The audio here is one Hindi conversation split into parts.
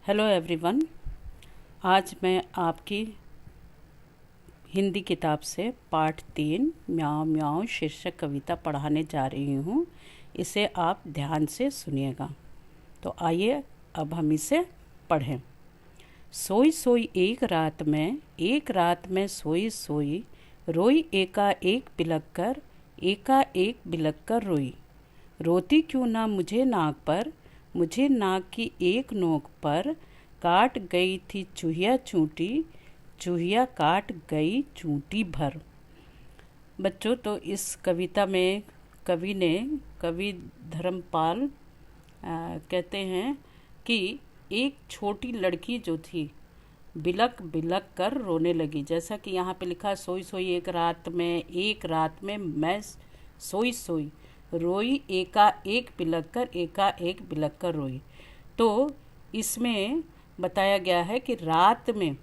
Hello everyone. आज मैं आपकी हिंदी किताब से पाठ 3 म्याऊं म्याऊं शीर्षक कविता पढ़ाने जा रही हूँ। इसे आप ध्यान से सुनिएगा। तो आइए अब हम इसे पढ़ें। सोई सोई एक रात में सोई सोई रोई एका एक बिलक कर रोई। रोती क्यों ना मुझे नाक की एक नोक पर काट गई थी चूहिया काट गई चूंटी भर। बच्चों, तो इस कविता में कवि धर्मपाल कहते हैं कि एक छोटी लड़की जो थी बिलक बिलक कर रोने लगी। जैसा कि यहाँ पे लिखा, सोई सोई एक रात में मैं सोई सोई रोई एका एक बिलक कर रोई। तो इसमें बताया गया है कि रात में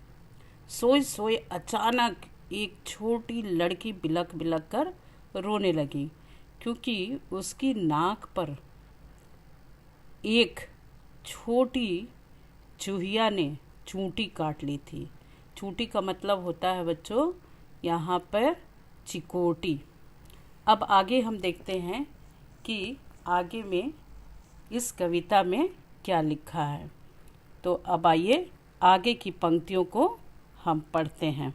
सोई सोई अचानक एक छोटी लड़की बिलक बिलक कर रोने लगी, क्योंकि उसकी नाक पर एक छोटी चूहिया ने चूंटी काट ली थी। चूंटी का मतलब होता है बच्चों यहाँ पर चिकोटी। अब आगे हम देखते हैं कि आगे में इस कविता में क्या लिखा है। तो अब आइए आगे की पंक्तियों को हम पढ़ते हैं।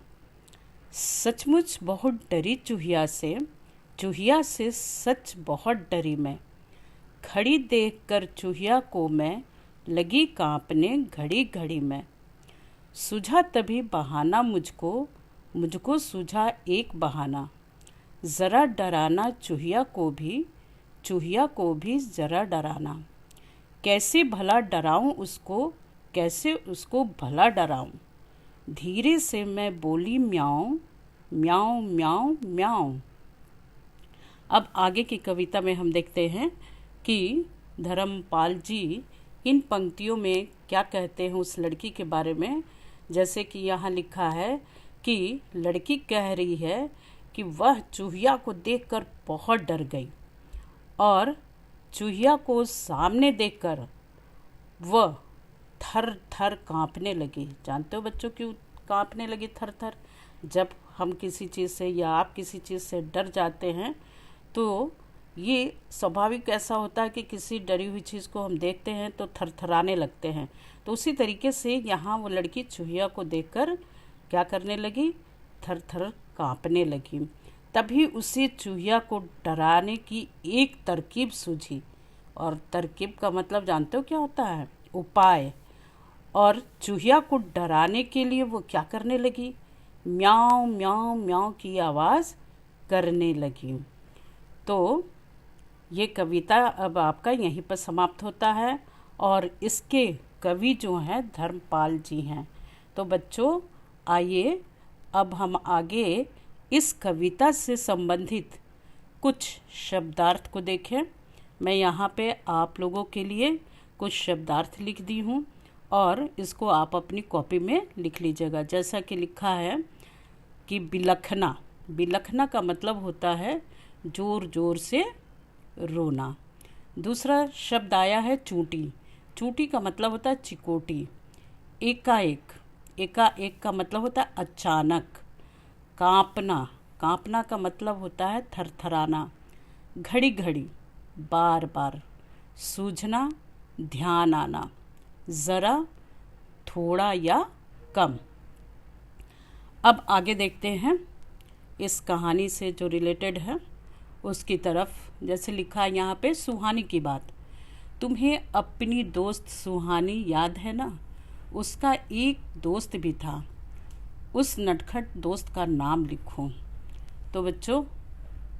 सचमुच बहुत डरी चूहिया से सच बहुत डरी मैं। खड़ी देखकर चूहिया को मैं लगी कांपने घड़ी घड़ी में। सूझा तभी बहाना मुझको सूझा एक बहाना। ज़रा डराना चूहिया को भी ज़रा डराना। कैसे उसको भला डराऊं। धीरे से मैं बोली म्याऊं म्याऊं म्याऊं म्याऊं। अब आगे की कविता में हम देखते हैं कि धर्मपाल जी इन पंक्तियों में क्या कहते हैं उस लड़की के बारे में। जैसे कि यहाँ लिखा है कि लड़की कह रही है कि वह चूहिया को देखकर बहुत डर गई और चूहिया को सामने देखकर वह थर थर कांपने लगी। जानते हो बच्चों क्यों कांपने लगी थर थर? जब हम किसी चीज़ से या आप किसी चीज़ से डर जाते हैं तो ये स्वाभाविक ऐसा होता है कि किसी डरी हुई चीज़ को हम देखते हैं तो थरथराने लगते हैं। तो उसी तरीके से यहाँ वो लड़की चूहिया को देखकर क्या करने लगी? थर थर कांपने लगी। तभी उसे चूहिया को डराने की एक तरकीब सूझी। और तरकीब का मतलब जानते हो क्या होता है? उपाय। और चूहिया को डराने के लिए वो क्या करने लगी? म्याऊं म्याऊं म्याऊं की आवाज़ करने लगी। तो ये कविता अब आपका यहीं पर समाप्त होता है और इसके कवि जो हैं धर्मपाल जी हैं। तो बच्चों आइए अब हम आगे इस कविता से संबंधित कुछ शब्दार्थ को देखें। मैं यहाँ पे आप लोगों के लिए कुछ शब्दार्थ लिख दी हूँ और इसको आप अपनी कॉपी में लिख लीजिएगा। जैसा कि लिखा है कि बिलखना का मतलब होता है ज़ोर ज़ोर से रोना। दूसरा शब्द आया है चूंटी का मतलब होता है चिकोटी। एकाएक का मतलब होता है अचानक। कांपना का मतलब होता है थरथराना। घड़ी घड़ी बार बार। सूझना ध्यान आना। ज़रा थोड़ा या कम। अब आगे देखते हैं इस कहानी से जो रिलेटेड है उसकी तरफ। जैसे लिखा है यहाँ पे, सुहानी की बात। तुम्हें अपनी दोस्त सुहानी याद है ना? उसका एक दोस्त भी था। उस नटखट दोस्त का नाम लिखो। तो बच्चों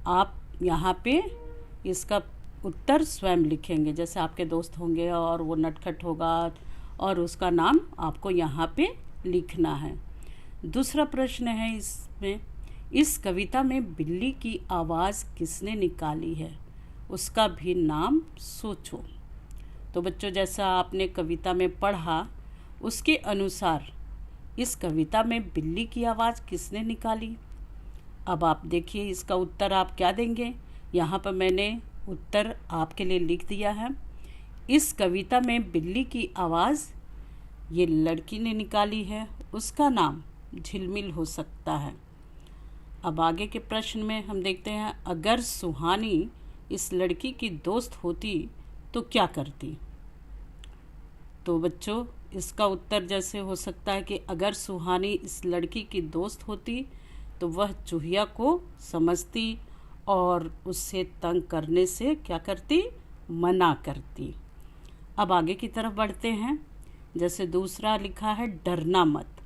आप यहाँ पे इसका उत्तर स्वयं लिखेंगे। जैसे आपके दोस्त होंगे और वो नटखट होगा और उसका नाम आपको यहाँ पे लिखना है। दूसरा प्रश्न है इसमें, इस कविता में बिल्ली की आवाज़ किसने निकाली है? उसका भी नाम सोचो। तो बच्चों जैसा आपने कविता में पढ़ा उसके अनुसार इस कविता में बिल्ली की आवाज़ किसने निकाली? अब आप देखिए इसका उत्तर आप क्या देंगे। यहाँ पर मैंने उत्तर आपके लिए लिख दिया है। इस कविता में बिल्ली की आवाज़ ये लड़की ने निकाली है, उसका नाम झिलमिल हो सकता है। अब आगे के प्रश्न में हम देखते हैं, अगर सुहानी इस लड़की की दोस्त होती तो क्या करती। तो बच्चों, इसका उत्तर जैसे हो सकता है कि अगर सुहानी इस लड़की की दोस्त होती तो वह चूहिया को समझती और उससे तंग करने से क्या करती, मना करती। अब आगे की तरफ बढ़ते हैं। जैसे दूसरा लिखा है डरना मत।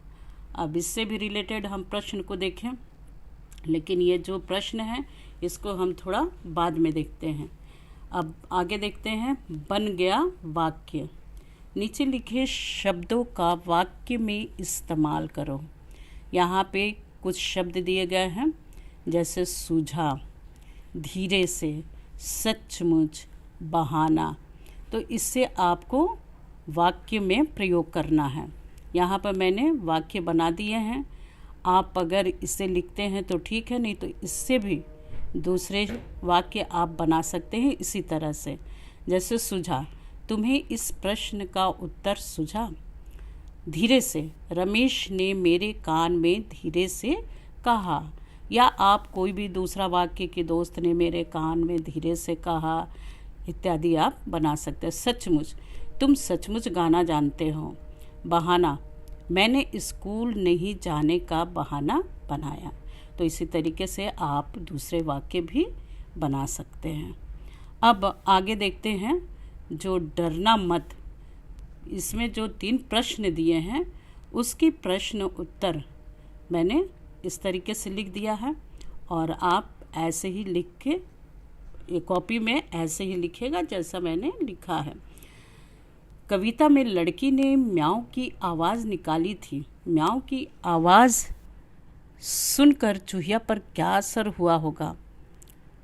अब इससे भी रिलेटेड हम प्रश्न को देखें, लेकिन ये जो प्रश्न है इसको हम थोड़ा बाद में देखते हैं। अब आगे देखते हैं, बन गया वाक्य। नीचे लिखे शब्दों का वाक्य में इस्तेमाल करो। यहाँ पे कुछ शब्द दिए गए हैं, जैसे सूझा, धीरे से, सचमुच, बहाना। तो इससे आपको वाक्य में प्रयोग करना है। यहाँ पर मैंने वाक्य बना दिए हैं। आप अगर इसे लिखते हैं तो ठीक है, नहीं तो इससे भी दूसरे वाक्य आप बना सकते हैं इसी तरह से। जैसे सूझा, तुम्हें इस प्रश्न का उत्तर सूझा। धीरे से, रमेश ने मेरे कान में धीरे से कहा। या आप कोई भी दूसरा वाक्य कि दोस्त ने मेरे कान में धीरे से कहा इत्यादि आप बना सकते हैं। सचमुच, तुम सचमुच गाना जानते हो। बहाना, मैंने स्कूल नहीं जाने का बहाना बनाया। तो इसी तरीके से आप दूसरे वाक्य भी बना सकते हैं। अब आगे देखते हैं, जो डरना मत, इसमें जो 3 प्रश्न दिए हैं उसकी प्रश्न उत्तर मैंने इस तरीके से लिख दिया है, और आप ऐसे ही लिख के कॉपी में ऐसे ही लिखिएगा जैसा मैंने लिखा है। कविता में लड़की ने म्याऊं की आवाज़ निकाली थी। म्याऊं की आवाज़ सुनकर चूहिया पर क्या असर हुआ होगा।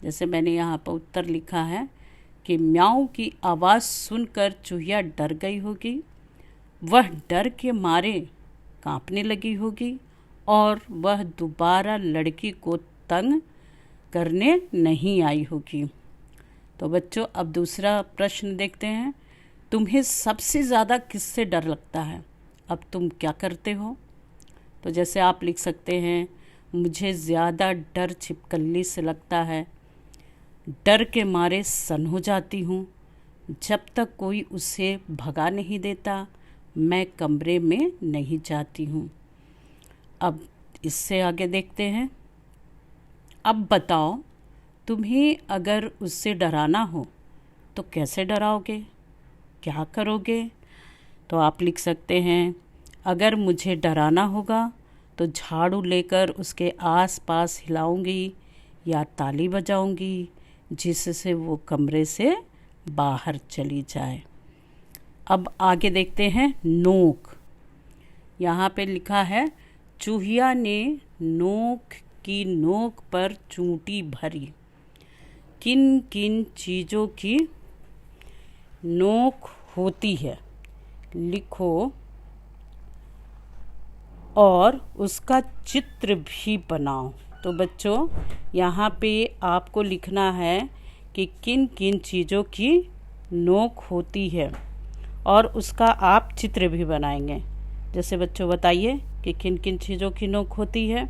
जैसे मैंने यहाँ पर उत्तर लिखा है कि म्याऊं की आवाज़ सुनकर चूहिया डर गई होगी। वह डर के मारे कांपने लगी होगी और वह दोबारा लड़की को तंग करने नहीं आई होगी। तो बच्चों, अब दूसरा प्रश्न देखते हैं, तुम्हें सबसे ज़्यादा किससे डर लगता है, अब तुम क्या करते हो। तो जैसे आप लिख सकते हैं, मुझे ज़्यादा डर छिपकली से लगता है। डर के मारे सन हो जाती हूँ। जब तक कोई उसे भगा नहीं देता मैं कमरे में नहीं जाती हूँ। अब इससे आगे देखते हैं, अब बताओ तुम्हें अगर उससे डराना हो तो कैसे डराओगे, क्या करोगे। तो आप लिख सकते हैं, अगर मुझे डराना होगा तो झाड़ू लेकर उसके आसपास हिलाऊंगी या ताली बजाऊंगी जिससे वो कमरे से बाहर चली जाए। अब आगे देखते हैं, नोक। यहाँ पे लिखा है, चूहिया ने नोक की नोक पर चूंटी भरी। किन किन चीज़ों की नोक होती है लिखो और उसका चित्र भी बनाओ। तो बच्चों, यहाँ पे आपको लिखना है कि किन किन चीज़ों की नोक होती है और उसका आप चित्र भी बनाएंगे। जैसे बच्चों बताइए कि किन किन चीज़ों की नोक होती है।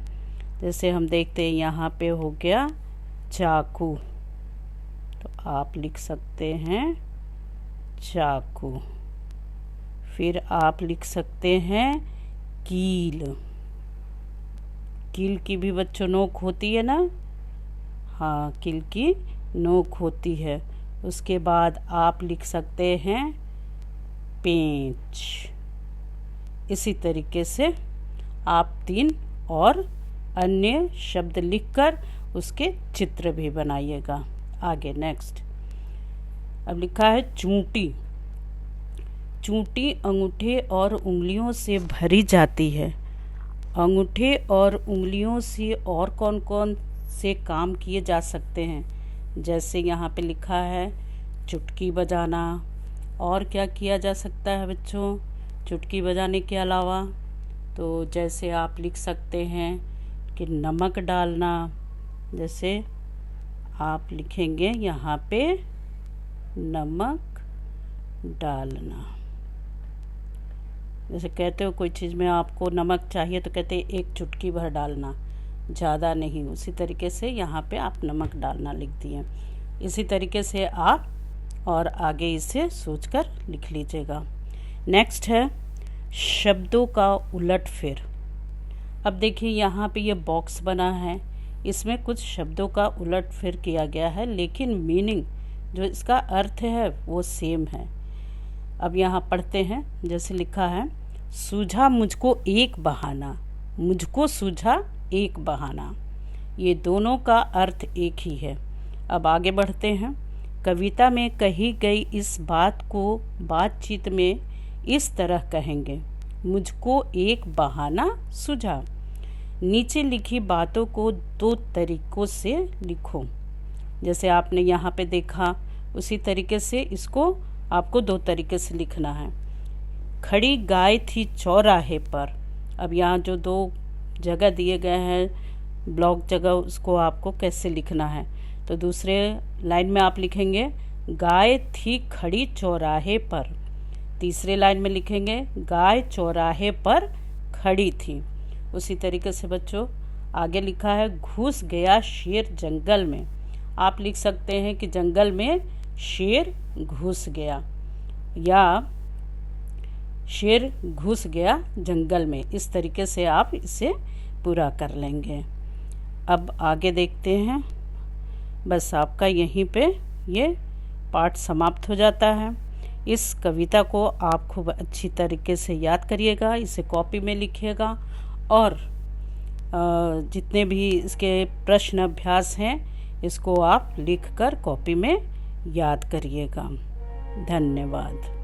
जैसे हम देखते हैं, यहाँ पे हो गया चाकू, तो आप लिख सकते हैं चाकू। फिर आप लिख सकते हैं कील। कील की भी बच्चों नोक होती है ना, हाँ, कील की नोक होती है। उसके बाद आप लिख सकते हैं पेंच। इसी तरीके से आप 3 और अन्य शब्द लिखकर उसके चित्र भी बनाइएगा। आगे नेक्स्ट, अब लिखा है चूंटी। चूंटी अंगूठे और उंगलियों से भरी जाती है। अंगूठे और उंगलियों से और कौन कौन से काम किए जा सकते हैं। जैसे यहाँ पे लिखा है चुटकी बजाना। और क्या किया जा सकता है बच्चों चुटकी बजाने के अलावा। तो जैसे आप लिख सकते हैं कि नमक डालना। जैसे आप लिखेंगे यहाँ पे नमक डालना। जैसे कहते हो कोई चीज़ में आपको नमक चाहिए तो कहते हैं 1 चुटकी भर डालना, ज़्यादा नहीं। उसी तरीके से यहाँ पे आप नमक डालना लिख दिए। इसी तरीके से आप और आगे इसे सोचकर लिख लीजिएगा। नेक्स्ट है शब्दों का उलटफेर। अब देखिए यहाँ पे ये बॉक्स बना है, इसमें कुछ शब्दों का उलटफेर किया गया है, लेकिन मीनिंग जो इसका अर्थ है वो सेम है। अब यहाँ पढ़ते हैं। जैसे लिखा है, सूझा मुझको एक बहाना, मुझको सूझा एक बहाना। ये दोनों का अर्थ एक ही है। अब आगे बढ़ते हैं। कविता में कही गई इस बात को बातचीत में इस तरह कहेंगे, मुझको एक बहाना सूझा। नीचे लिखी बातों को 2 तरीकों से लिखो। जैसे आपने यहाँ पे देखा, उसी तरीके से इसको आपको 2 तरीके से लिखना है। खड़ी गाय थी चौराहे पर। अब यहाँ जो 2 जगह दिए गए हैं, ब्लॉक जगह, उसको आपको कैसे लिखना है। तो दूसरे लाइन में आप लिखेंगे गाय थी खड़ी चौराहे पर। तीसरे लाइन में लिखेंगे गाय चौराहे पर खड़ी थी। उसी तरीके से बच्चों आगे लिखा है, घुस गया शेर जंगल में। आप लिख सकते हैं कि जंगल में शेर घुस गया, या शेर घुस गया जंगल में। इस तरीके से आप इसे पूरा कर लेंगे। अब आगे देखते हैं। बस आपका यहीं पे ये पाठ समाप्त हो जाता है। इस कविता को आप खूब अच्छी तरीके से याद करिएगा, इसे कॉपी में लिखिएगा, और जितने भी इसके प्रश्न अभ्यास हैं इसको आप लिखकर कॉपी में याद करिएगा। धन्यवाद।